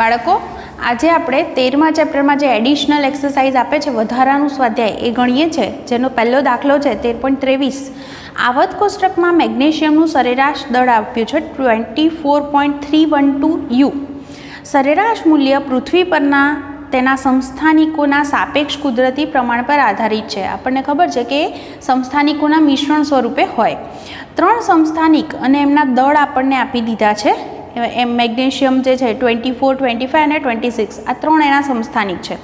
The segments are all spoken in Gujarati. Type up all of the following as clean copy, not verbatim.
બાળકો આજે આપણે 13મા ચેપ્ટરમાં જે એડિશનલ એક્સરસાઇઝ આપે છે વધારાનું સ્વાધ્યાય એ ગણીએ છે, જેનો પહેલો દાખલો છે 13.23. આવત કોષ્ટકમાં મેગ્નેશિયમનું સરેરાશ દળ આપ્યું છે 24.312 U. સરેરાશ મૂલ્ય પૃથ્વી પરના તેના સમસ્થાનિકોના સાપેક્ષ કુદરતી પ્રમાણ પર આધારિત છે. આપણને ખબર છે કે સમસ્થાનિકોના મિશ્રણ સ્વરૂપે હોય. 3 સમસ્થાનિક અને એમના દળ આપણને આપી દીધા છે. એમ મેગ્નેશિયમ જે છે 24, 25 અને 26 આ 3 એના સમસ્થાનિક છે.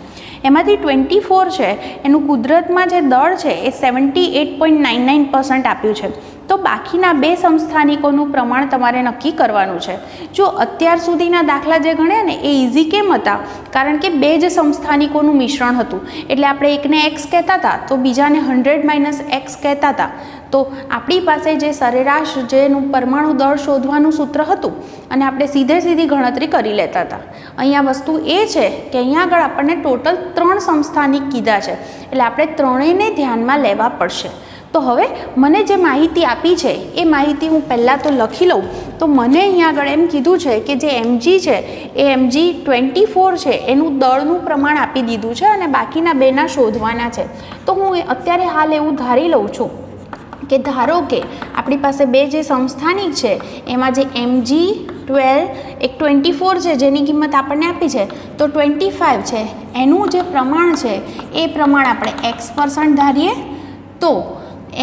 એમાંથી 24 છે એનું કુદરતમાં જે દળ છે એ 78.99% આપ્યું છે. તો બાકીના 2 સમસ્થાનિકોનું પ્રમાણ તમારે નક્કી કરવાનું છે. જો અત્યાર સુધીના દાખલા જે ગણ્યા ને એ ઇઝી કેમ હતા? કારણ કે 2 જ સમસ્થાનિકોનું મિશ્રણ હતું. એટલે આપણે એકને x કહેતા હતા તો બીજાને 100 - x કહેતા હતા. તો આપણી પાસે જે સરેરાશ જેનું પરમાણુ દળ શોધવાનું સૂત્ર હતું અને આપણે સીધી ગણતરી કરી લેતા હતા. અહીંયા વસ્તુ એ છે કે અહીંયા આગળ આપણને ટોટલ 3 સમસ્થાનિક કીધા છે, એટલે આપણે ત્રણેયને ધ્યાનમાં લેવા પડશે. તો હવે મને જે માહિતી આપી છે એ માહિતી હું પહેલાં તો લખી લઉં. તો મને અહીંયા આગળ એમ કીધું છે કે જે mg છે એ mg 24 છે એનું દળનું પ્રમાણ આપી દીધું છે અને બાકીના 2ના શોધવાના છે. તો હું અત્યારે હાલ એવું ધારી લઉં છું કે ધારો કે આપણી પાસે 2 જે સમસ્થાનિક છે એમાં જે mg12 એક 24 છે જેની કિંમત આપણને આપી છે, તો 25 છે એનું જે પ્રમાણ છે એ પ્રમાણ આપણે x% ધારીએ. તો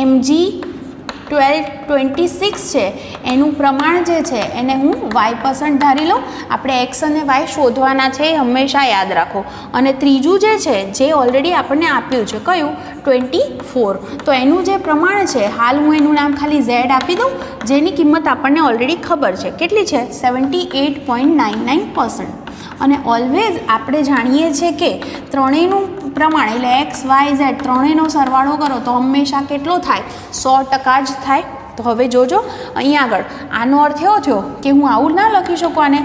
mg12 26 છે એનું પ્રમાણ જે છે એને હું y% ધારી લઉં. આપણે x અને y શોધવાના છે એ હંમેશા યાદ રાખો. અને ત્રીજું જે છે જે ઓલરેડી આપણને આપ્યું છે કયું 24, તો એનું જે પ્રમાણ છે હાલ હું એનું નામ ખાલી z આપી દઉં, જેની કિંમત આપણને ઓલરેડી ખબર છે કેટલી છે 78.99%. અને ઓલવેઝ આપણે જાણીએ છીએ કે ત્રણેયનું પ્રમાણ એટલે x, y, z ત્રણેયનો સરવાળો કરો તો હંમેશા કેટલો થાય 100% જ થાય. તો હવે જોજો અહીંયા આગળ આનો અર્થ એવો થયો કે હું આવું ના લખી શકું આને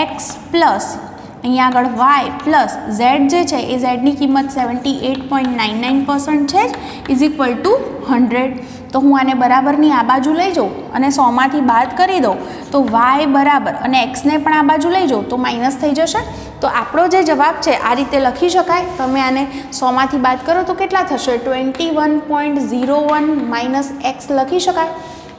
x પ્લસ અહીંયા આગળ y પ્લસ z જે છે એ zની કિંમત 78.99% છે ઇઝ ઇક્વલ ટુ 100. તો હું આને બરાબરની આ બાજુ લઈ જાઉં અને 100માંથી બાદ કરી દઉં તો y બરાબર અને xને પણ આ બાજુ લઈ જાઉં તો માઇનસ થઈ જશે. તો આપણો જે જવાબ છે આ રીતે લખી શકાય. તમે આને 100માંથી બાદ કરો તો કેટલા થશે 21.01 - x લખી શકાય.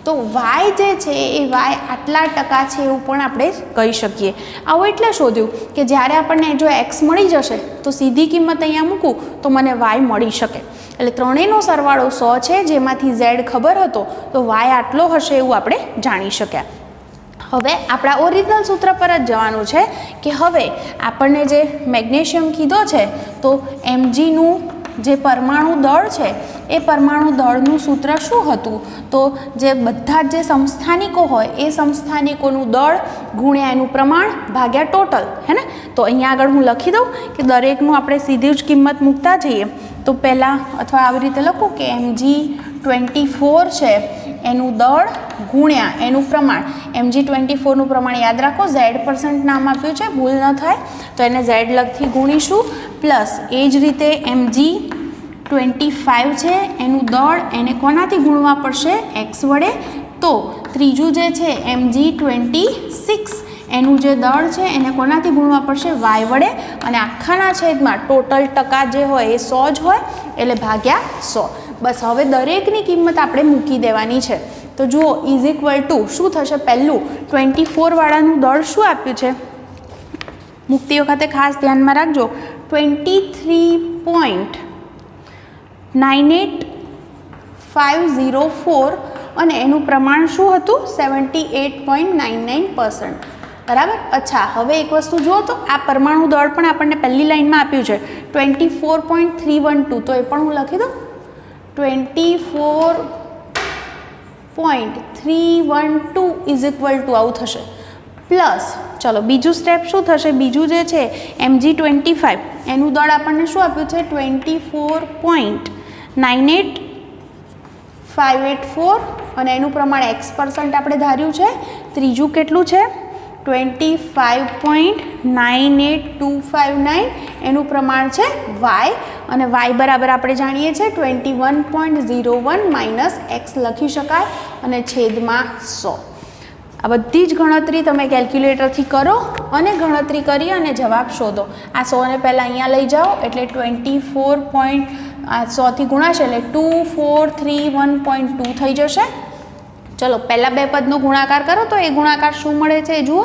તો y જે છે એ y આટલા ટકા છે એવું પણ આપણે કહી શકીએ. આવું એટલે શોધ્યું કે જ્યારે આપણને જો x મળી જશે તો સીધી કિંમત અહીંયા મૂકું તો મને y મળી શકે. એટલે ત્રણેયનો સરવાળો 100 છે, જેમાંથી z ખબર હતો તો y આટલો હશે એવું આપણે જાણી શક્યા. હવે આપણા ઓરિજિનલ સૂત્ર પર જ જવાનું છે કે હવે આપણને જે મેગ્નેશિયમ કીધો છે તો mgનું જે પરમાણુ દળ છે એ પરમાણુ દળનું સૂત્ર શું હતું? તો જે બધા જે સમસ્થાનિકો હોય એ સમસ્થાનિકોનું દળ ગુણ્યા એનું પ્રમાણ ભાગ્યા ટોટલ, હે ને? તો અહીંયા આગળ હું લખી દઉં કે દરેકનું આપણે સીધી જ કિંમત મૂકતા જઈએ. તો પહેલાં અથવા આવી રીતે લખું કે mg24 છે એનું દળ ગુણ્યા એનું પ્રમાણ. mg24નું પ્રમાણ યાદ રાખો, z% નામ આપ્યું છે, ભૂલ ન થાય તો એને z લગથી ગુણીશું. પ્લસ એ જ રીતે mg25 છે એનું દળ એને કોનાથી ગુણવા પડશે x વડે. તો ત્રીજું જે છે mg26 એનું જે દળ છે એને કોનાથી ગુણવા પડશે y વડે. અને આખાના છેદમાં ટોટલ ટકા જે હોય એ 100 જ હોય એટલે ભાગ્યા 100. બસ હવે દરેકની કિંમત આપણે મૂકી દેવાની છે. તો જુઓ ઇઝ ઇક્વલ ટુ શું થશે? પહેલું 24 વાળાનું દળ શું આપ્યું છે મૂકતી વખતે ખાસ ધ્યાનમાં રાખજો 23.98504 અને એનું પ્રમાણ શું હતું 78.99%. બરાબર. અચ્છા, હવે એક વસ્તુ જુઓ તો આ પરમાણુ દળ પણ આપણને પહેલી લાઈનમાં આપ્યું છે 24.312. તો એ પણ હું લખી દઉં 24.312 ઇઝ ઇક્વલ ટુ આવું થશે. પ્લસ ચલો બીજું સ્ટેપ શું થશે? બીજું જે છે mg25 એનું દળ આપણને શું આપ્યું છે 24.98584 અને એનું પ્રમાણ x% આપણે ધાર્યું છે. ત્રીજું કેટલું છે 25.98259 એનું પ્રમાણ છે y અને y બરાબર આપણે જાણીએ છીએ 21.01 - x લખી શકાય અને છેદમાં 100. આ બધી જ ગણતરી તમે કેલ્ક્યુલેટરથી કરો અને ગણતરી કરી અને જવાબ શોધો. આ 100 ને પહેલાં અહીંયા લઈ જાઓ એટલે 100થી ગુણાશે એટલે 2431.2 થઈ જશે. ચલો પહેલાં બે પદનો ગુણાકાર કરો તો એ ગુણાકાર શું મળે છે જુઓ.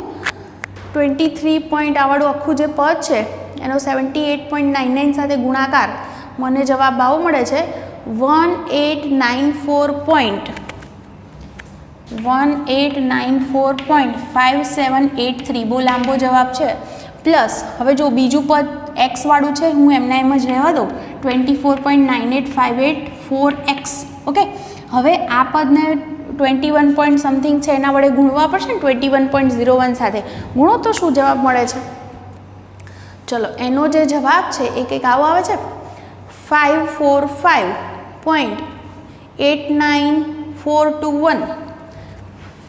23 પોઈન્ટ આવાળું આખું જે પદ છે એનો 78.99 સાથે ગુણાકાર મને જવાબ આવો મળે છે 1894.5783. બહુ લાંબો જવાબ છે. પ્લસ હવે જો બીજું પદ એક્સ વાળું છે હું એમના એમ જ રહેવા દઉં 24.98584x. ઓકે હવે આ પદને 21 પોઈન્ટ સમથિંગ છે એના વડે ગુણવા પડશે ને 21.01 સાથે ગુણો તો શું જવાબ મળે છે. ચલો એનો જે જવાબ છે એ કંઈક આવો આવે છે 545.89421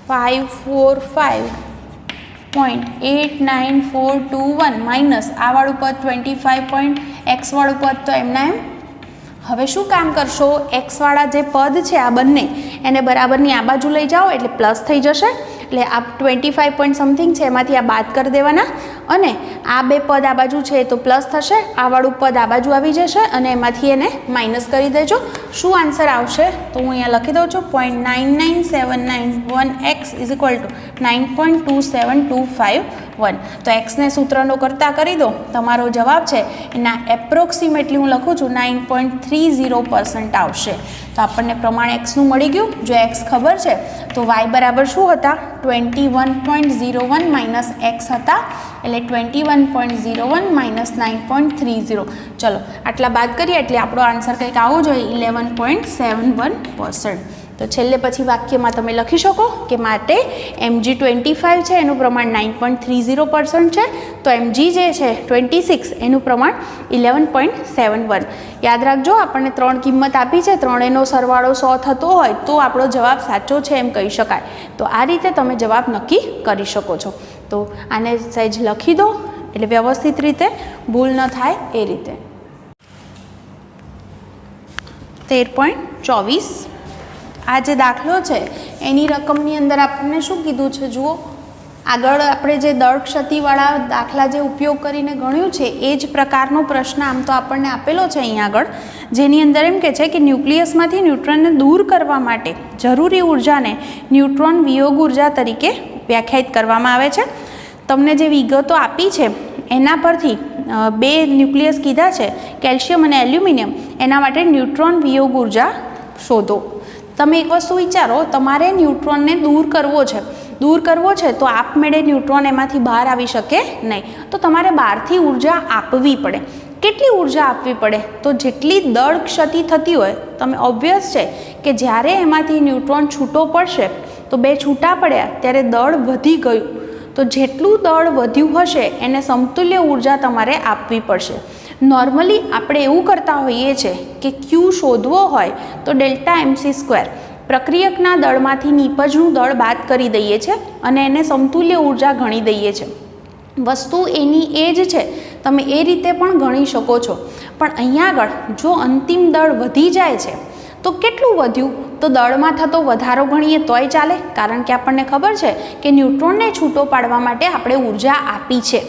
545.89421 માઇનસ આ વાળું પદ 25. એક્સ વાળું પદ તો એમના એમ. હવે શું કામ કરશો એક્સવાળા જે પદ છે આ બંને એને બરાબરની આ બાજુ લઈ જાઓ એટલે પ્લસ થઈ જશે. એટલે આ 25 પોઈન્ટ સમથિંગ છે એમાંથી આ બાદ કરી દેવાના અને આ બે પદ આ બાજુ છે તો પ્લસ થશે. આ વાળું પદ આ બાજુ આવી જશે અને એમાંથી એને માઇનસ કરી દેજો. શું આન્સર આવશે તો હું અહીંયા લખી દઉં છું 0.99791x ઇઝ ઇક્વલ ટુ 9.27251. તો એક્સને સૂત્રનો કરતા કરી દો તમારો જવાબ છે એના એપ્રોક્સિમેટલી હું લખું છું 9.30% આવશે. તો આપણને પ્રમાણ એક્સનું મળી ગયું. જો એક્સ ખબર છે તો વાય બરાબર શું હતા 21.01 માઇનસ એક્સ હતા એટલે 21.01 માઇનસ 9.30. ચલો આટલા બાદ કરીએ એટલે આપણો આન્સર કંઈક આવો જોઈએ 11.71%. તો છેલ્લે પછી વાક્યમાં તમે લખી શકો કે માટે mg25 છે એનું પ્રમાણ 9.30% છે તો mg જે છે 26 એનું પ્રમાણ 11.71. યાદ રાખજો આપણને 3 કિંમત આપી છે, ત્રણેયનો સરવાળો 100 થતો હોય તો આપણો જવાબ સાચો છે એમ કહી શકાય. તો આ રીતે તમે જવાબ નક્કી કરી શકો છો. તો આને સહેજ લખી દો એટલે વ્યવસ્થિત રીતે ભૂલ ન થાય એ રીતે. 13.24 આ જે દાખલો છે એની રકમની અંદર આપણને શું કીધું છે જુઓ. આગળ આપણે જે દળ ક્ષતિવાળા દાખલા જે ઉપયોગ કરીને ગણ્યું છે એ જ પ્રકારનો પ્રશ્ન આમ તો આપણને આપેલો છે અહીંયા આગળ, જેની અંદર એમ કે છે કે ન્યુક્લિયસમાંથી ન્યુટ્રોનને દૂર કરવા માટે જરૂરી ઉર્જાને ન્યુટ્રોન વિયોગ ઉર્જા તરીકે વ્યાખ્યાયિત કરવામાં આવે છે. તમને જે વિગતો આપી છે એના પરથી બે ન્યુક્લિયસ કીધા છે કેલ્શિયમ અને એલ્યુમિનિયમ, એના માટે ન્યુટ્રોન વિયોગ ઉર્જા શોધો. તમે એક વસ્તુ વિચારો, તમારે ન્યુટ્રોનને દૂર કરવો છે તો આપમેળે ન્યુટ્રોન એમાંથી બહાર આવી શકે નહીં, તો તમારે બહારથી ઉર્જા આપવી પડે. કેટલી ઉર્જા આપવી પડે તો જેટલી દળ ક્ષતિ થતી હોય, તમે ઓબ્વિયસ છે કે જ્યારે એમાંથી ન્યુટ્રોન છૂટો પડશે તો બે છૂટા પડ્યા ત્યારે દળ વધી ગયું, તો જેટલું દળ વધ્યું હશે એને સમતુલ્ય ઉર્જા તમારે આપવી પડશે. નોર્મલી આપણે એવું કરતા હોઈએ છીએ કે ક્યુ શોધવો હોય તો ડેલ્ટા mc², પ્રક્રિયકના દળમાંથી નિપજનું દળ બાદ કરી દઈએ છીએ અને એને સમતુલ્ય ઉર્જા ગણી દઈએ છીએ. વસ્તુ એની એ જ છે, તમે એ રીતે પણ ગણી શકો છો. પણ અહીંયા આગળ જો અંતિમ દળ વધી જાય છે તો કેટલું વધ્યું તો દળમાં થતો વધારો ગણીએ તોય ચાલે, કારણ કે આપણને ખબર છે કે ન્યુટ્રોનને છૂટો પાડવા માટે આપણે ઉર્જા આપી છે.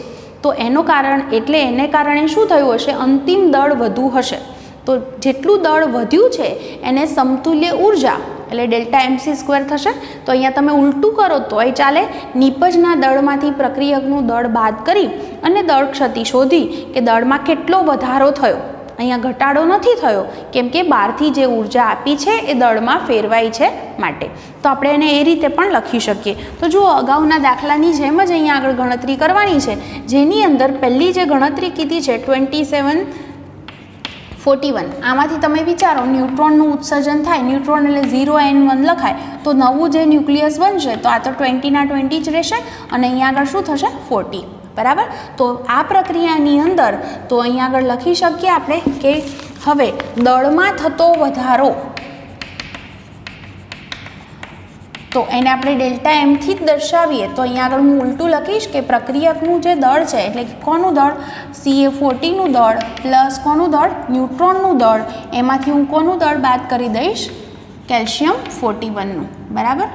તો એનું કારણ એટલે એને કારણે શું થયું હશે, અંતિમ દળ વધુ હશે. તો જેટલું દળ વધ્યું છે એને સમતુલ્ય ઉર્જા એટલે ડેલ્ટા mc² થશે. તો અહીંયા તમે ઉલટું કરો તોય ચાલે. નિપજના દળમાંથી પ્રક્રિયકનું દળ બાદ કરી અને દળ ક્ષતિ શોધી કે દળમાં કેટલો વધારો થયો. અહીંયા ઘટાડો નથી થયો કેમ કે બહારથી જે ઉર્જા આપી છે એ દળમાં ફેરવાઈ છે માટે. તો આપણે એને એ રીતે પણ લખી શકીએ. તો જુઓ અગાઉના દાખલાની જેમ જ અહીંયા આગળ ગણતરી કરવાની છે, જેની અંદર પહેલી જે ગણતરી કીધી છે 2741, આમાંથી તમે વિચારો ન્યુટ્રોનનું ઉત્સર્જન થાય, ન્યુટ્રોન એટલે 0n1 લખાય તો નવું જે ન્યુક્લિયસ બનશે તો આ તો 20 ના 20 જ રહેશે અને અહીંયા આગળ શું થશે 40. બરાબર. તો આ પ્રક્રિયાની અંદર તો અહીંયા આગળ લખી શકીએ આપણે કે હવે દળમાં થતો વધારો તો એને આપણે ડેલ્ટા એમથી જ દર્શાવીએ. તો અહીંયા આગળ હું ઉલટું લખીશ કે પ્રક્રિયકનું જે દળ છે એટલે કોનું દળ Ca40નું દળ પ્લસ કોનું દળ ન્યુટ્રોનનું દળ, એમાંથી હું કોનું દળ બાદ કરી દઈશ કેલ્શિયમ 41નું. બરાબર.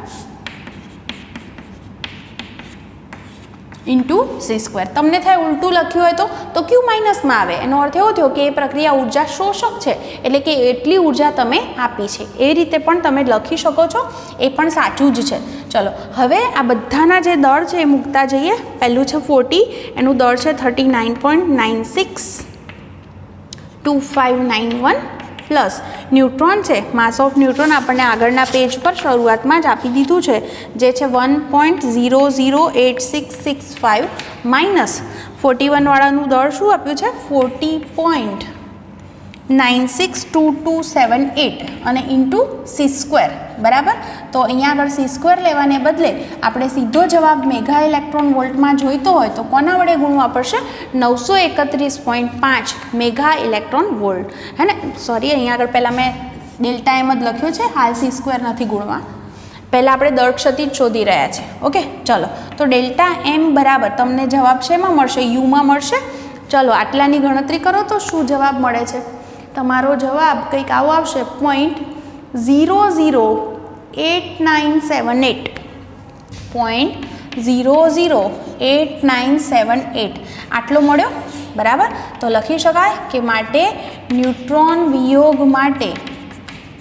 Into c². તમને થાય ઉલટું લખ્યું હોય તો ક્યુ માઇનસમાં આવે. એનો અર્થ એવો થયો કે એ પ્રક્રિયા ઉર્જા શોષક છે, એટલે કે એટલી ઉર્જા તમે આપી છે. એ રીતે પણ તમે લખી શકો છો, એ પણ સાચું જ છે. ચલો હવે આ બધાના જે દળ છે એ મૂકતા જઈએ. પહેલું છે 40, એનું દળ છે 39.962591 પ્લસ ન્યુટ્રોન છે, માસ ઓફ ન્યુટ્રોન આપણને આગળના પેજ પર શરૂઆતમાં જ આપી દીધું છે, જે છે 1.008665 માઇનસ 41 વાળાનું દળ શું આપ્યું છે 40.962278 અને ઇન્ટુ c². બરાબર. તો અહીંયા આગળ c² લેવાને બદલે આપણે સીધો જવાબ મેગા ઇલેક્ટ્રોન વોલ્ટમાં જોઈતો હોય તો કોના વડે ગુણવા પડશે? 931.5 મેગા ઇલેક્ટ્રોન વોલ્ટ. હે ને? સોરી, અહીંયા આગળ પહેલાં મેં ડેલ્ટા એમ જ લખ્યું છે, હાલ c² નથી ગુણવા. પહેલાં આપણે દળ ક્ષતિ જ શોધી રહ્યા છે. ઓકે, ચલો. તો ડેલ્ટા એમ બરાબર તમને જવાબ શેમાં મળશે? યુમાં મળશે. ચલો આટલાની ગણતરી કરો તો શું જવાબ મળે છે? તમારો જવાબ કંઈક આવો આવશે 0.008978. 0.008978 આટલો મળ્યો. બરાબર. તો લખી શકાય કે માટે ન્યુટ્રોન વિયોગ માટે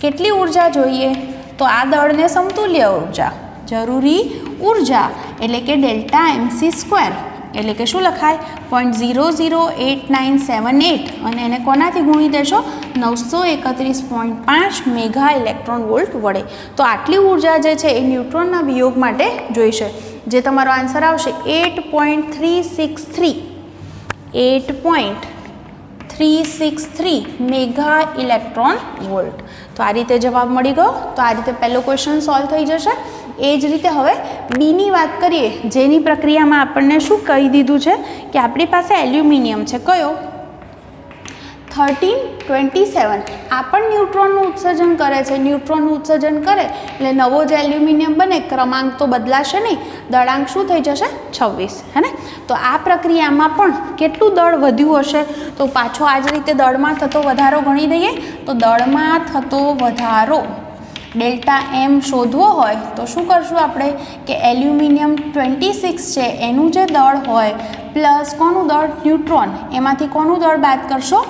કેટલી ઉર્જા જોઈએ? તો આ દળને સમતુલ્ય ઉર્જા, જરૂરી ઉર્જા એટલે કે ડેલ્ટા mc², એટલે કે શું લખાય 0.008978 અને એને કોનાથી ગુણી દેશો? 931.5 મેગા ઇલેક્ટ્રોન વોલ્ટ વડે. તો આટલી ઉર્જા જે છે એ ન્યુટ્રોનના વિયોગ માટે જોઈશે, જે તમારો આન્સર આવશે 8.363 મેગા ઇલેક્ટ્રોન વોલ્ટ. તો આ રીતે જવાબ મળી ગયો. તો આ રીતે પહેલો ક્વેશ્ચન સોલ્વ થઈ જશે. એ જ રીતે હવે બીની વાત કરીએ, જેની પ્રક્રિયામાં આપણને શું કહી દીધું છે કે આપણી પાસે એલ્યુમિનિયમ છે. કયો? 1327. આ પણ ન્યુટ્રોનનું ઉત્સર્જન કરે છે. ન્યુટ્રોનનું ઉત્સર્જન કરે એટલે નવો જે એલ્યુમિનિયમ બને, ક્રમાંક તો બદલાશે નહીં, દળાંક શું થઈ જશે? 26. હે ને? તો આ પ્રક્રિયામાં પણ કેટલું દળ વધ્યું હશે? તો પાછો આ જ રીતે દળમાં થતો વધારો ગણી દઈએ. તો દળમાં થતો વધારો ડેલ્ટા એમ શોધવો હોય તો શું કરશું આપણે કે એલ્યુમિનિયમ 26 છે એનું જે દળ હોય પ્લસ કોનું દળ? ન્યુટ્રોન. એમાંથી કોનું દળ બાદ કરશો?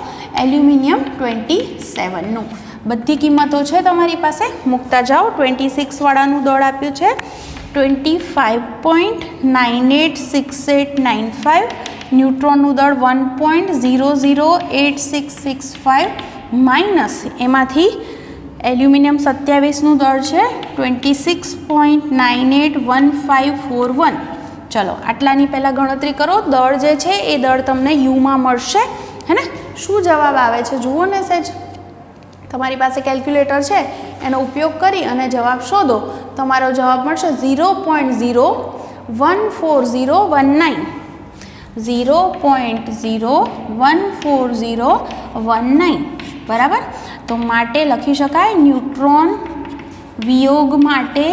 એલ્યુમિનિયમ 27નું. બધી કિંમતો છે તમારી પાસે, મૂકતા જાઓ. 26 વાળાનું દળ આપ્યું છે 25.986895, ન્યુટ્રોનનું દળ 1.008665 માઇનસ એમાંથી એલ્યુમિનિયમ 27નું દળ છે 26.981541. ચલો આટલાની પહેલાં ગણતરી કરો. દળ જે છે એ દળ તમને યુમાં મળશે. હે ને? શું જવાબ આવે છે જુઓ ને સહેજ. તમારી પાસે કેલ્ક્યુલેટર છે, એનો ઉપયોગ કરી અને જવાબ શોધો. તમારો જવાબ મળશે 0.014019. 0.014019. બરાબર. તો માટે લખી શકાય ન્યુટ્રોન વિયોગ માટે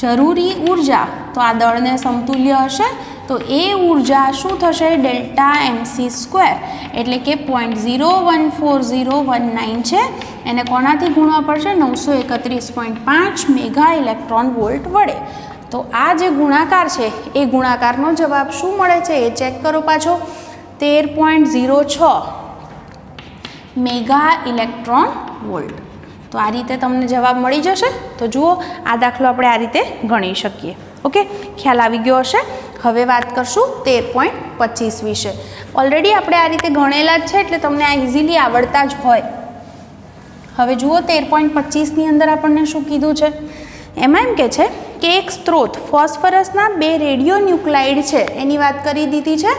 જરૂરી ઉર્જા, તો આ દળને સમતુલ્ય હશે તો એ ઉર્જા શું થશે? ડેલ્ટા mc², એટલે કે 0.014019 છે, એને કોનાથી ગુણવા પડશે? 931.5 મેગા ઇલેક્ટ્રોન વોલ્ટ વડે. તો આ જે ગુણાકાર છે એ ગુણાકારનો જવાબ શું મળે છે એ ચેક કરો પાછો. 13.06 મેગા ઇલેક્ટ્રોન વોલ્ટ. તો આ રીતે તમને જવાબ મળી જશે. તો જુઓ, આ દાખલો આપણે આ રીતે ગણી શકીએ. ઓકે, ખ્યાલ આવી ગયો હશે. હવે વાત કરશું 13.25 વિશે. ઓલરેડી આપણે આ રીતે ગણેલા જ છે એટલે તમને આ ઇઝીલી આવડતા જ હોય. હવે જુઓ 13.25ની અંદર આપણને શું કીધું છે? એમાં એમ કે છે કે એક સ્ત્રોત ફોસ્ફરસના 2 રેડિયો ન્યુક્લાઇડ છે એની વાત કરી દીધી છે.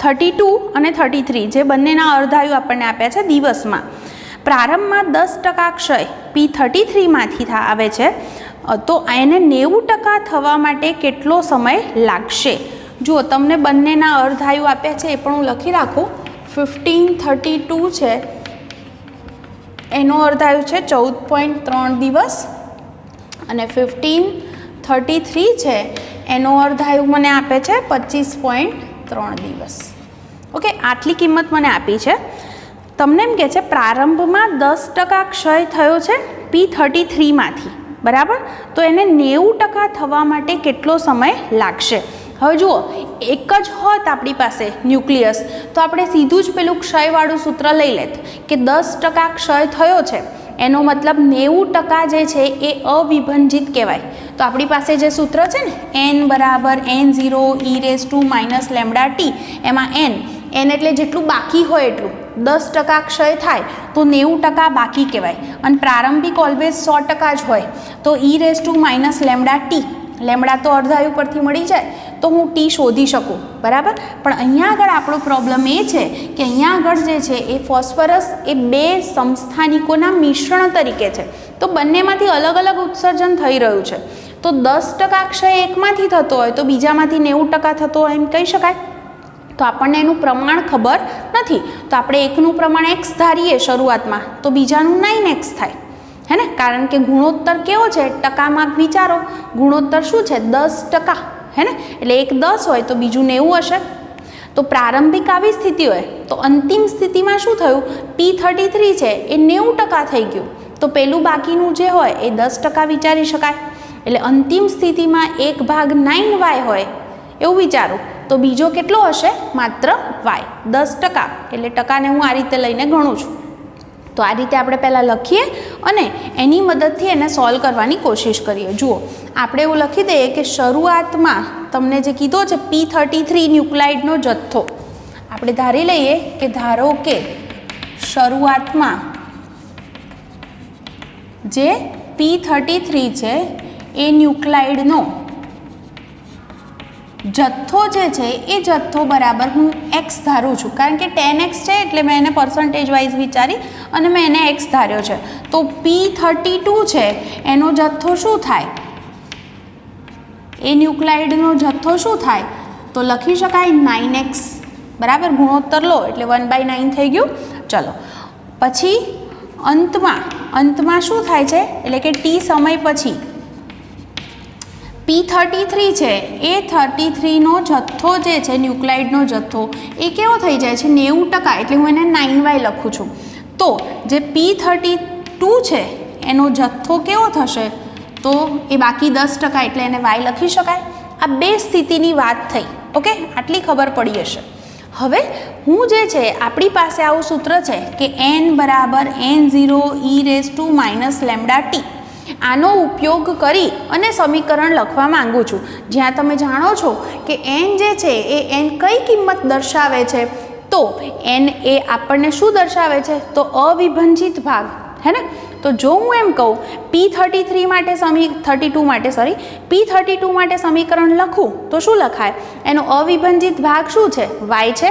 32 અને 33 જે બંનેના અર્ધાયુ આપણને આપ્યા છે દિવસમાં. પ્રારંભમાં 10% ક્ષય P33માંથી આવે છે, તો એને 90% થવા માટે કેટલો સમય લાગશે? જુઓ, તમને બંનેના અર્ધાયુ આપ્યા છે એ પણ હું લખી રાખું. 1532 છે એનો અર્ધાયુ છે 14.3 દિવસ અને 1533 છે એનો અર્ધાયુ મને આપે છે 25.3 દિવસ. ઓકે, આટલી કિંમત મને આપી છે. તમને એમ કે છે પ્રારંભમાં 10% ક્ષય થયો છે P33માંથી. બરાબર. તો એને 90% થવા માટે કેટલો સમય લાગશે? હવે જુઓ, એક જ હોત આપણી પાસે ન્યુક્લિયસ તો આપણે સીધું જ પેલું ક્ષયવાળું સૂત્ર લઈ લેત કે 10% ક્ષય થયો છે, એનો મતલબ 90% જે છે એ અવિભંજિત કહેવાય. તો આપણી પાસે જે સૂત્ર છે ને n બરાબર n0 e⁻ એમાં n એટલે જેટલું બાકી હોય એટલું, 10% ક્ષય થાય તો 90% બાકી કહેવાય. અને પ્રારંભિક ઓલવેઝ 100% જ હોય. તો e⁻ લેમડા તો અર્ધાયુ પરથી મળી જાય તો હું ટી શોધી શકું, બરાબર. પણ અહીંયા આગળ આપણો પ્રોબ્લેમ એ છે કે અહીંયા આગળ જે છે એ ફોસ્ફરસ એ 2 સમસ્થાનિકોના મિશ્રણ તરીકે છે. તો બંનેમાંથી અલગ અલગ ઉત્સર્જન થઈ રહ્યું છે. તો 10% ક્ષય એકમાંથી થતો હોય તો બીજામાંથી 90% થતો હોય એમ કહી શકાય. તો આપણને એનું પ્રમાણ ખબર નથી. તો આપણે એકનું પ્રમાણ x ધારીએ શરૂઆતમાં તો બીજાનું 9x થાય, હે ને, કારણ કે ગુણોત્તર કેવો છે ટકામાં વિચારો. ગુણોત્તર શું છે? 10%, હે ને. એટલે એક 10 હોય તો બીજું 90 હશે. તો પ્રારંભિક આવી સ્થિતિ હોય તો અંતિમ સ્થિતિમાં શું થયું? P33 છે એ 90% થઈ ગયું. તો પેલું બાકીનું જે હોય એ 10% વિચારી શકાય. એટલે અંતિમ સ્થિતિમાં 1/9y હોય એવું વિચારો તો બીજો કેટલો હશે? માત્ર y, 10%. એટલે ટકાને હું આ રીતે લઈને ગણું છું. તો આ રીતે આપણે પહેલાં લખીએ અને એની મદદથી એને સોલ્વ કરવાની કોશિશ કરીએ. જુઓ, આપણે એવું લખી દઈએ કે શરૂઆતમાં તમને જે કીધો છે P33 ન્યુક્લાઇડનો જથ્થો, આપણે ધારી લઈએ કે ધારો કે શરૂઆતમાં જે P33 છે એ ન્યુક્લાઇડનો જથ્થો જે છે એ જથ્થો બરાબર હું x ધારું છું, કારણ કે 10x છે એટલે મેં એને પર્સન્ટેજ વાઇઝ વિચારી અને મેં એને x ધાર્યો છે. તો P32 છે એનો જથ્થો શું થાય? એ ન્યુક્લાઇડનો જથ્થો શું થાય? તો લખી શકાય 9x, બરાબર. ગુણોત્તર લો એટલે 1/9 થઈ ગયું. ચલો પછી અંતમાં શું થાય છે? એટલે કે t સમય પછી P33 છે એ 33નો જથ્થો જે છે ન્યુક્લાઇડનો જથ્થો એ કેવો થઈ જાય છે? 90%. એટલે હું એને 9y લખું છું. તો જે P32 છે એનો જથ્થો કેવો થશે? તો એ બાકી 10%, એટલે એને y લખી શકાય. આ 2 સ્થિતિની વાત થઈ. ઓકે, આટલી ખબર પડી હશે. હવે હું જે છે આપણી પાસે આવું સૂત્ર છે કે n બરાબર n0 e⁻ આનો ઉપયોગ કરી અને સમીકરણ લખવા માંગુ છું, જ્યાં તમે જાણો છો કે n જે છે એ n કઈ કિંમત દર્શાવે છે? તો n એ આપણને શું દર્શાવે છે? તો અવિભંજિત ભાગ, હે ને. તો જો હું એમ કહું P32 માટે સમીકરણ લખું તો શું લખાય? એનો અવિભંજિત ભાગ શું છે? y છે.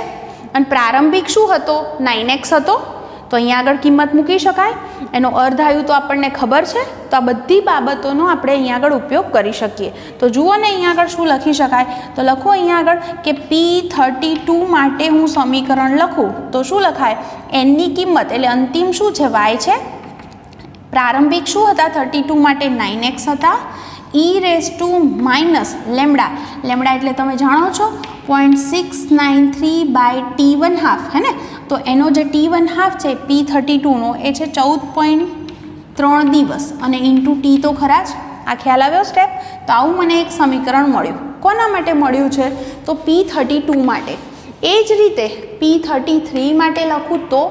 અને પ્રારંભિક શું હતો? 9x હતો. તો અહીંયા આગળ કિંમત મૂકી શકાય. એનો અર્ધાયુ તો આપણને ખબર છે. તો આ બધી બાબતોનો આપણે અહીંયા આગળ ઉપયોગ કરી શકીએ. તો જુઓ ને અહીંયા આગળ શું લખી શકાય? તો લખો અહીંયા આગળ કે P32 માટે હું સમીકરણ લખું તો શું લખાય? એનની કિંમત એટલે અંતિમ શું છે? y છે. પ્રારંભિક શું હતા? 32 માટે 9x હતા. e⁻લેમડા એટલે તમે જાણો છો 0.693/T1/2, હે ને. તો એનો જે T1/2 છે P32નો એ છે 14.3 દિવસ અને ઇન્ટુ ટી તો ખરા જ. આ ખ્યાલ આવ્યો સ્ટેપ? તો આવું મને એક સમીકરણ મળ્યું. કોના માટે મળ્યું છે? તો P32 માટે. એ જ રીતે P33 માટે લખું તો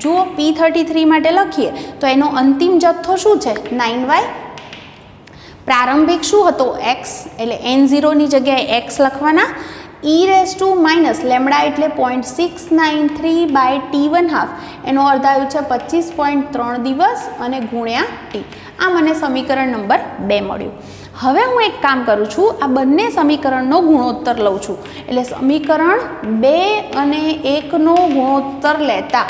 જુઓ, P33 માટે લખીએ તો એનો અંતિમ જથ્થો શું છે? 9y. પ્રારંભિક શું હતો? x, એટલે n0ની જગ્યાએ x લખવાના. e⁻લેમડા એટલે 0.693/T1/2, એનો અર્ધાયુ છે 25.3 દિવસ અને ગુણ્યા t. આ મને સમીકરણ નંબર 2 મળ્યું. હવે હું એક કામ કરું છું, આ બંને સમીકરણનો ગુણોત્તર લઉં છું. એટલે સમીકરણ 2 અને 1નો ગુણોત્તર લેતા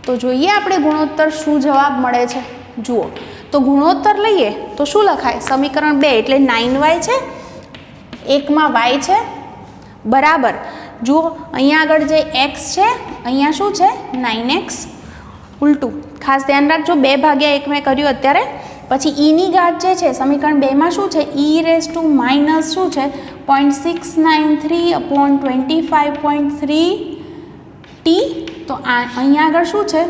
તો જોઈએ આપણે ગુણોત્તર શું જવાબ મળે છે. જુઓ, તો ગુણોત્તર લઈએ તો શું લખાય? સમીકરણ 2 એટલે 9y છે, 1માં y છે, બરાબર. જુઓ અહીંયા આગળ જે x છે અહીંયા શું છે? 9x. ઉલટું ખાસ ધ્યાન રાખજો, 2/1 મેં કર્યું અત્યારે. પછી eની ઘાત જે છે સમીકરણ 2માં શું છે? e⁻ શું છે? 0.693/25.3t. તો અહીંયા આગળ શું છે?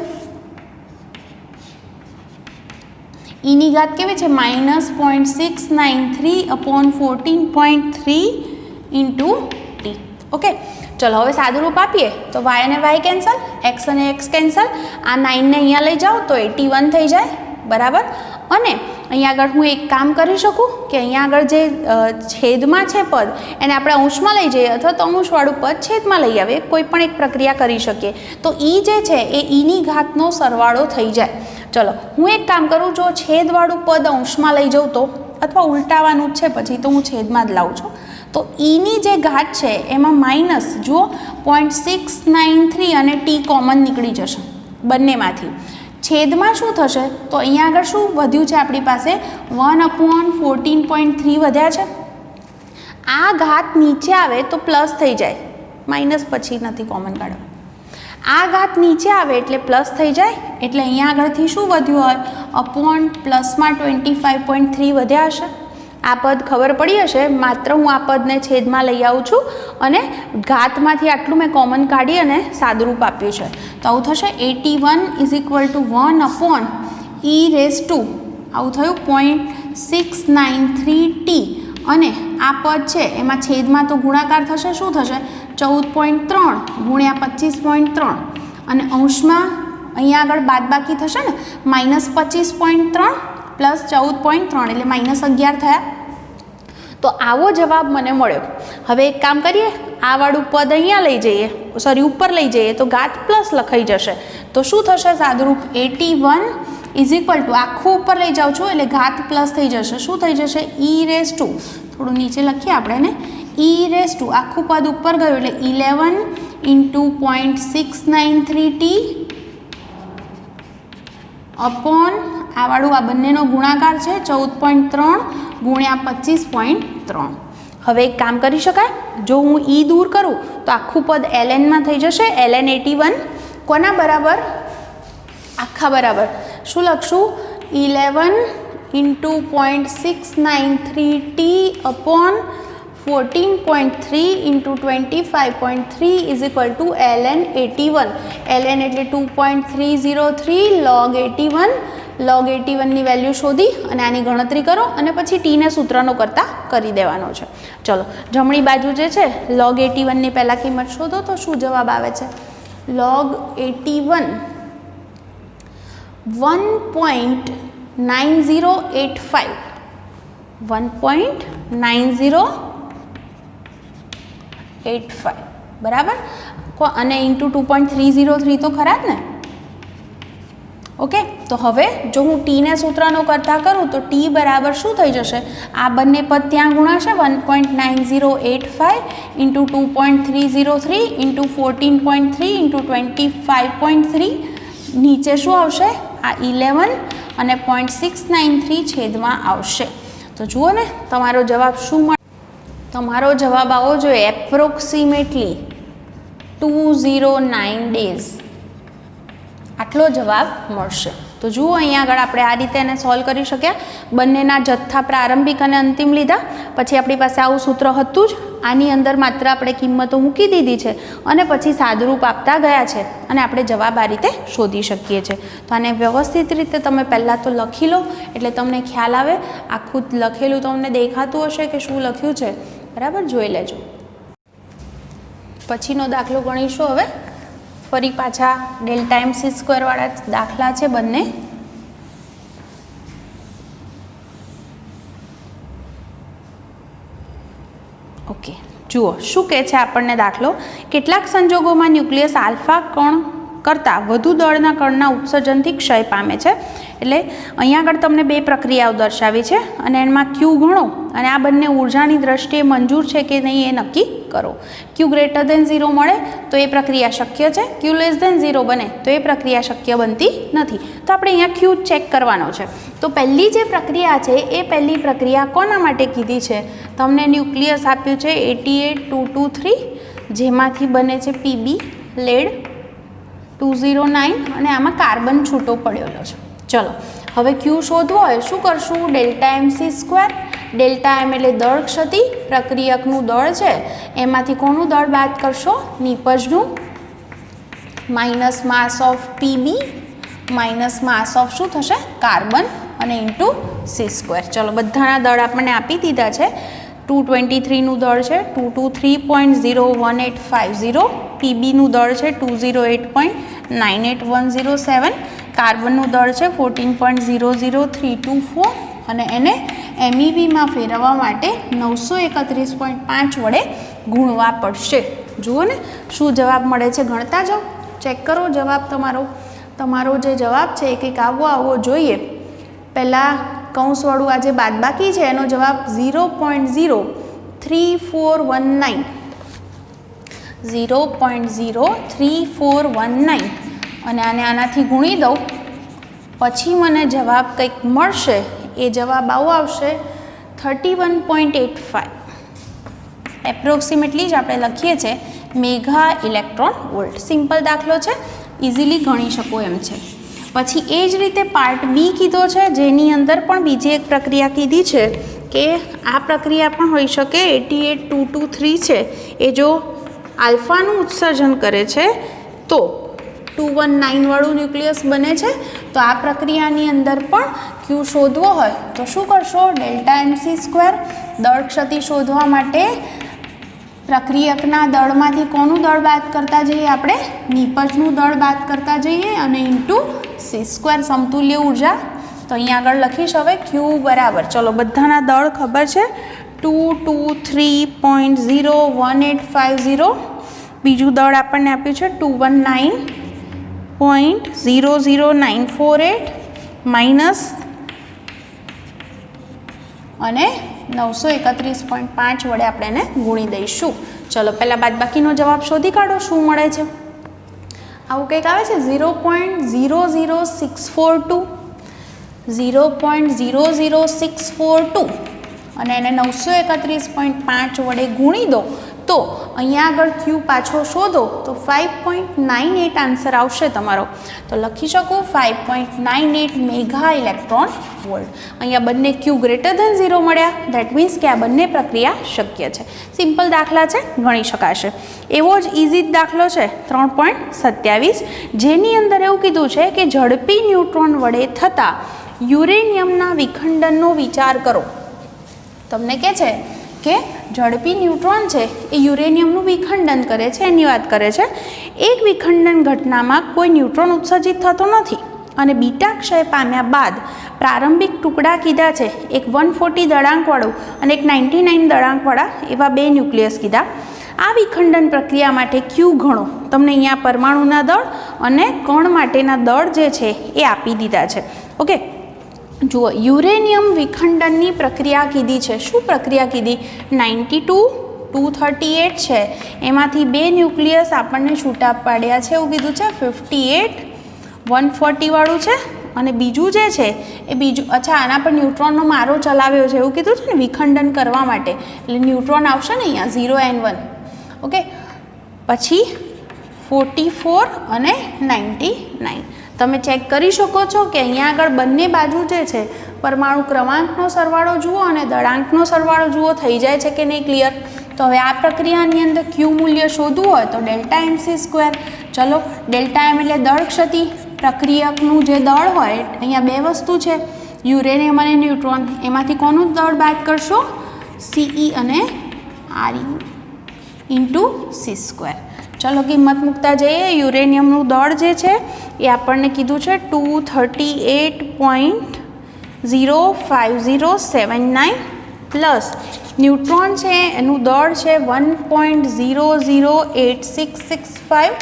ઈની ઘાત કેવી છે -0.693 અપોન 14.3 ઇન્ટુ ટી. ઓકે, ચલો હવે સાદુરૂપ આપીએ તો y અને y કેન્સલ, x અને x કેન્સલ, આ 9 ને અહીંયા લઈ જાઓ તો 81 થઈ જાય, બરાબર. અને અહીંયા આગળ હું એક કામ કરી શકું કે અહીંયા આગળ જે છેદમાં છે પદ એને આપણે અંશમાં લઈ જઈએ અથવા તો અંશવાળું પદ છેદમાં લઈ આવીએ, કોઈ પણ એક પ્રક્રિયા કરી શકીએ તો ઈ જે છે એ ઈની ઘાતનો સરવાળો થઈ જાય. ચલો હું એક કામ કરું, જો છેદવાળું પદ અંશમાં લઈ જાઉં તો, અથવા ઉલટાવાનું જ છે પછી તો હું છેદમાં જ લાવું છું, તો ઈની જે ઘાત છે એમાં માઇનસ જુઓ 0.693 અને ટી કોમન નીકળી જશે બંનેમાંથી. છેદમાં શું થશે તો અહીંયા આગળ શું વધ્યું છે આપણી પાસે 1/14.3 વધ્યા છે. આ ઘાત નીચે આવે તો પ્લસ થઈ જાય, માઇનસ પછી નથી કોમન કાઢવા. આ ઘાત નીચે આવે એટલે પ્લસ થઈ જાય, એટલે અહીંયા આગળથી શું વધ્યું હોય અપોન પ્લસમાં 25.3 વધ્યા હશે. આ પદ ખબર પડી હશે, માત્ર હું આ પદને છેદમાં લઈ આવું છું અને ઘાતમાંથી આટલું મેં કોમન કાઢી અને સાદુરૂપ આપ્યું છે. તો આવું થશે 81 આવું થયું 0.693 ટી. અને આ પદ છે એમાં છેદમાં તો ગુણાકાર થશે, શું થશે 14.3 ગુણ્યા 25.3 અને અંશમાં અહીંયા આગળ બાદબાકી થશે ને -25.3 પ્લસ 14.3 એટલે -11 થયા. તો આવો જવાબ મને મળ્યો. હવે એક કામ કરીએ, આ વાળું પદ અહીંયા લઈ જઈએ, સોરી ઉપર લઈ જઈએ તો ઘાત પ્લસ લખાઈ જશે. તો શું થશે સાદુરૂપ 81 આખું ઉપર લઈ જાઉં છું એટલે ઘાત પ્લસ થઈ જશે, શું થઈ જશે થોડું નીચે લખીએ આપણે એને આખું પદ ઉપર ગયું એટલે 11 × 0.693 ટી અપોન આ વાળું આ બંનેનો ગુણાકાર છે 14.3 ગુણ્યા 25.3. હવે એક કામ કરી શકાય, જો હું ઈ દૂર કરું તો આખું પદ ln થઈ જશે. ln 81 કોના બરાબર? આખા બરાબર. શું લખશું 11 × 0.693 T upon 14.3 × 25.3 is equal to ln 81. ln એટલે 2.303 log 81. log 81 ની વેલ્યુ શોધી અને આની ગણતરી કરો અને પછી ટીને સૂત્રનો કરતા કરી દેવાનો છે. ચલો જમણી બાજુ જે છે log 81 ની પહેલાં કિંમત શોધો તો શું જવાબ આવે છે? log 81 1.9085 બરાબર, અને ઇન્ટુ 2.303 તો ખરા જ ને. ઓકે, તો હવે જો હું ટીને સૂત્રનો કરતા કરું તો ટી બરાબર શું થઈ જશે? આ બંને પદ ત્યાં ગુણાશે 1.9085 ઇન્ટુ 2.303 ઇન્ટુ 14.3 ઇન્ટુ 25.3. નીચે શું આવશે? આ 11 અને 0.693 છેદમાં આવશે. તો જુઓ ને તમારો જવાબ શું મળે? તમારો જવાબ આવો જોઈએ એપ્રોક્સિમેટલી 209 ડેઝ. આટલો જવાબ મળશે. તો જુઓ અહીંયા આગળ આપણે આ રીતે એને સોલ્વ કરી શક્યા. બંનેના જથ્થા પ્રારંભિક અને અંતિમ લીધા, પછી આપણી પાસે આવું સૂત્ર હતું જ, આની અંદર માત્ર આપણે કિંમતો મૂકી દીધી છે અને પછી સાદુરૂપ આપતા ગયા છે અને આપણે જવાબ આ રીતે શોધી શકીએ છીએ. તો આને વ્યવસ્થિત રીતે તમે પહેલાં તો લખી લો એટલે તમને ખ્યાલ આવે. આખું લખેલું તમને દેખાતું હશે કે શું લખ્યું છે, બરાબર જોઈ લેજો. પછીનો દાખલો ગણીશું. હવે ફરી પાછા ડેલ્ટા MC² વાળા દાખલા છે બંને. ઓકે, જુઓ શું કહે છે આપણને દાખલો. કેટલાક સંજોગોમાં ન્યુક્લિયસ આલ્ફા કણ કરતાં વધુ દળના કણના ઉત્સર્જનથી ક્ષય પામે છે. એટલે અહીંયા આગળ તમને બે પ્રક્રિયાઓ દર્શાવી છે અને એમાં ક્યુ ગણો અને આ બંને ઉર્જાની દ્રષ્ટિએ મંજૂર છે કે નહીં એ નક્કી કરો. ક્યુ ગ્રેટર દેન 0 મળે તો એ પ્રક્રિયા શક્ય છે, ક્યુ લેસ દેન 0 બને તો એ પ્રક્રિયા શક્ય બનતી નથી. તો આપણે અહીંયા ક્યુ ચેક કરવાનો છે. તો પહેલી જે પ્રક્રિયા છે એ પહેલી પ્રક્રિયા કોના માટે કીધી છે? તમને ન્યુક્લિયસ આપ્યું છે 88223 જેમાંથી બને છે PB લેડ 209 અને આમાં કાર્બન છૂટો પડેલો છે. ચલો હવે ક્યુ શોધવો હોય શું કરશું? Delta MC². ડેલ્ટા એમ એટલે દળ ક્ષતિ, પ્રક્રિયકનું દળ છે એમાંથી કોનું દળ બાદ કરશો? નિપજનું, minus mass of PB minus mass of શું થશે? કાર્બન અને ઇન્ટુ સી સ્ક્વેર. ચલો બધાના દળ આપણને આપી દીધા છે. 223નું દળ છે 223.01850. પીબીનું દળ છે 208.98107. કાર્બનનું દળ છે 14.00324 અને એને MEVમાં ફેરવવા માટે 931.5 વડે ગુણવા પડશે. જુઓ ને શું જવાબ મળે છે, ગણતા જાઓ, ચેક કરો જવાબ તમારો જે જવાબ છે એ કંઈક આવવો જોઈએ. પહેલાં કૌંસવાળું આ જે બાદબાકી છે એનો જવાબ 0.03419 0.03419 અને આને આનાથી ગુણી દઉં પછી મને જવાબ કંઈક મળશે. એ જવાબ આવો આવશે 31.85. એપ્રોક્સિમેટલી જ આપણે લખીએ છીએ મેગા ઇલેક્ટ્રોન વોલ્ટ. સિમ્પલ દાખલો છે, ઇઝીલી ગણી શકો એમ છે. પછી એ જ રીતે પાર્ટ બી કીધો છે જેની અંદર પણ બીજી એક પ્રક્રિયા કીધી છે કે આ પ્રક્રિયા પણ હોઈ શકે. 88223 છે એ જો આલ્ફાનું ઉત્સર્જન કરે છે તો 219 વાળું ન્યુક્લિયસ બને છે. તો આ પ્રક્રિયાની અંદર પણ ક્યુ શોધવો હોય તો શું કરશો, ડેલ્ટા એમસી સ્ક્વેર. દળ ક્ષતિ શોધવા માટે પ્રક્રિયકના દળમાંથી કોનું દળ બાદ કરતા જઈએ, આપણે નિપજનું દળ બાદ કરતા જઈએ અને ઇન્ટુ સી સ્ક્વેર સમતુલ્ય ઉર્જા. તો અહીંયા આગળ લખીશ હવે ક્યુ બરાબર, ચલો બધાના દળ ખબર છે 223.01850. બીજું દળ આપણને આપ્યું છે 219.00948 માઇનસ અને 931.5 વડે આપણે એને ગુણી દઈશું. ચલો પહેલાં બાદબાકીનો જવાબ શોધી કાઢો શું મળે છે. આવું કંઈક આવે છે 0.00642 0.00642 અને એને 931.5 વડે ગુણી દો તો અહીંયા આગળ ક્યુ પાછો શોધો તો 5.98 આન્સર આવશે તમારો. તો લખી શકો 5.98 મેગા ઇલેક્ટ્રોન વોલ્ટ. અહીંયા બંને ક્યુ ગ્રેટર ધેન 0 મળ્યા, દેટ મીન્સ કે આ બંને પ્રક્રિયા શક્ય છે. સિમ્પલ દાખલા છે, ગણી શકાશે. એવો જ ઇઝી દાખલો છે 3.27 જેની અંદર એવું કીધું છે કે ઝડપી ન્યુટ્રોન વડે થતા યુરેનિયમના વિખંડનનો વિચાર કરો. તમને કહે છે કે ઝડપી ન્યુટ્રોન છે એ યુરેનિયમનું વિખંડન કરે છે, એની વાત કરે છે. એક વિખંડન ઘટનામાં કોઈ ન્યુટ્રોન ઉત્સર્જિત થતો નથી અને બીટા ક્ષય પામ્યા બાદ પ્રારંભિક ટુકડા કીધા છે, એક 140 દળાંકવાળું અને એક 99 દળાંકવાળા એવા બે ન્યુક્લિયસ કીધા. આ વિખંડન પ્રક્રિયા માટે ક્યુ ગણો. તમને અહીંયા પરમાણુના દળ અને કણ માટેના દળ જે છે એ આપી દીધા છે. ઓકે, જુઓ યુરેનિયમ વિખંડનની પ્રક્રિયા કીધી છે. શું પ્રક્રિયા કીધી? 92-238 છે એમાંથી બે ન્યુક્લિયસ આપણને છૂટા પાડ્યા છે એવું કીધું છે. 58-140 વાળું છે અને બીજું જે છે એ બીજું, અચ્છા આના પર ન્યુટ્રોનનો મારો ચલાવ્યો છે એવું કીધું છે ને વિખંડન કરવા માટે, એટલે ન્યુટ્રોન આવશે ને અહીંયા 0N1. ઓકે, પછી 44 અને 99 તમે ચેક કરી શકો છો કે અહીંયા આગળ બંને બાજુ જે છે પરમાણુ ક્રમાંકનો સરવાળો જુઓ અને દળાંકનો સરવાળો જુઓ, થઈ જાય છે કે નહીં ક્લિયર. તો હવે આ પ્રક્રિયાની અંદર ક્યુ મૂલ્ય શોધવું હોય તો ડેલ્ટા એમસી સ્ક્વેર. ચલો ડેલ્ટા એમ એટલે દળ ક્ષતિ. પ્રક્રિયકનું જે દળ હોય અહીંયા બે વસ્તુ છે યુરેનિયમ અને ન્યુટ્રોન, એમાંથી કોનું દળ બાદ કરશો? CE અને RU ઇન્ટુ સી સ્ક્વેર. ચલો કિંમત મૂકતા જઈએ. યુરેનિયમનું દળ જે છે એ આપણને કીધું છે 238.05079 પ્લસ ન્યુટ્રોન છે એનું દળ છે 1.008665.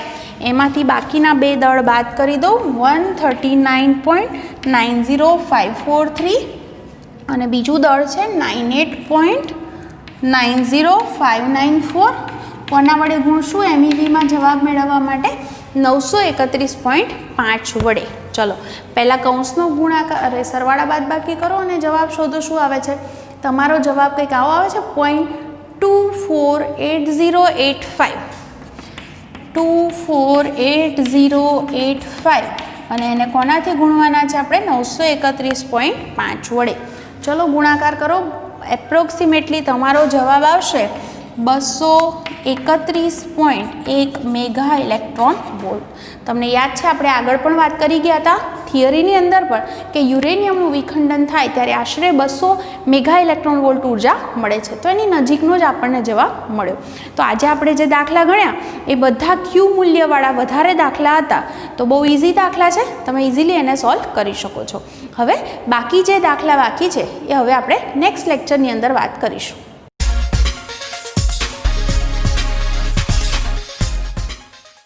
એમાંથી બાકીના બે દળ બાદ કરી દઉં 139.90543 અને બીજું દળ છે 98.90594. કોના વડે ગુણશું MEVમાં જવાબ મેળવવા માટે? 931.5 વડે. ચલો પહેલાં કૌંસનો ગુણાકાર સરવાળા બાદ બાકી કરો અને જવાબ શોધો. શું આવે છે તમારો જવાબ? કંઈક આવો આવે છે 0.248085 248085 અને એને કોનાથી ગુણવાના છે આપણે? 931.5 વડે. ચલો ગુણાકાર કરો. એપ્રોક્સિમેટલી તમારો જવાબ આવશે 231.1 મેગા ઇલેક્ટ્રોન વોલ્ટ. તમને યાદ છે આપણે આગળ પણ વાત કરી ગયા હતા થિયરીની અંદર પણ કે યુરેનિયમનું વિખંડન થાય ત્યારે આશરે 200 મેગા ઇલેક્ટ્રોન વોલ્ટ ઉર્જા મળે છે. તો એની નજીકનો જ આપણને જવાબ મળ્યો. તો આજે આપણે જે દાખલા ગણ્યા એ બધા ક્યુ મૂલ્યવાળા વધારે દાખલા હતા. તો બહુ ઇઝી દાખલા છે, તમે ઇઝીલી એને સોલ્વ કરી શકો છો. હવે બાકી જે દાખલા બાકી છે એ હવે આપણે નેક્સ્ટ લેક્ચરની અંદર વાત કરીશું.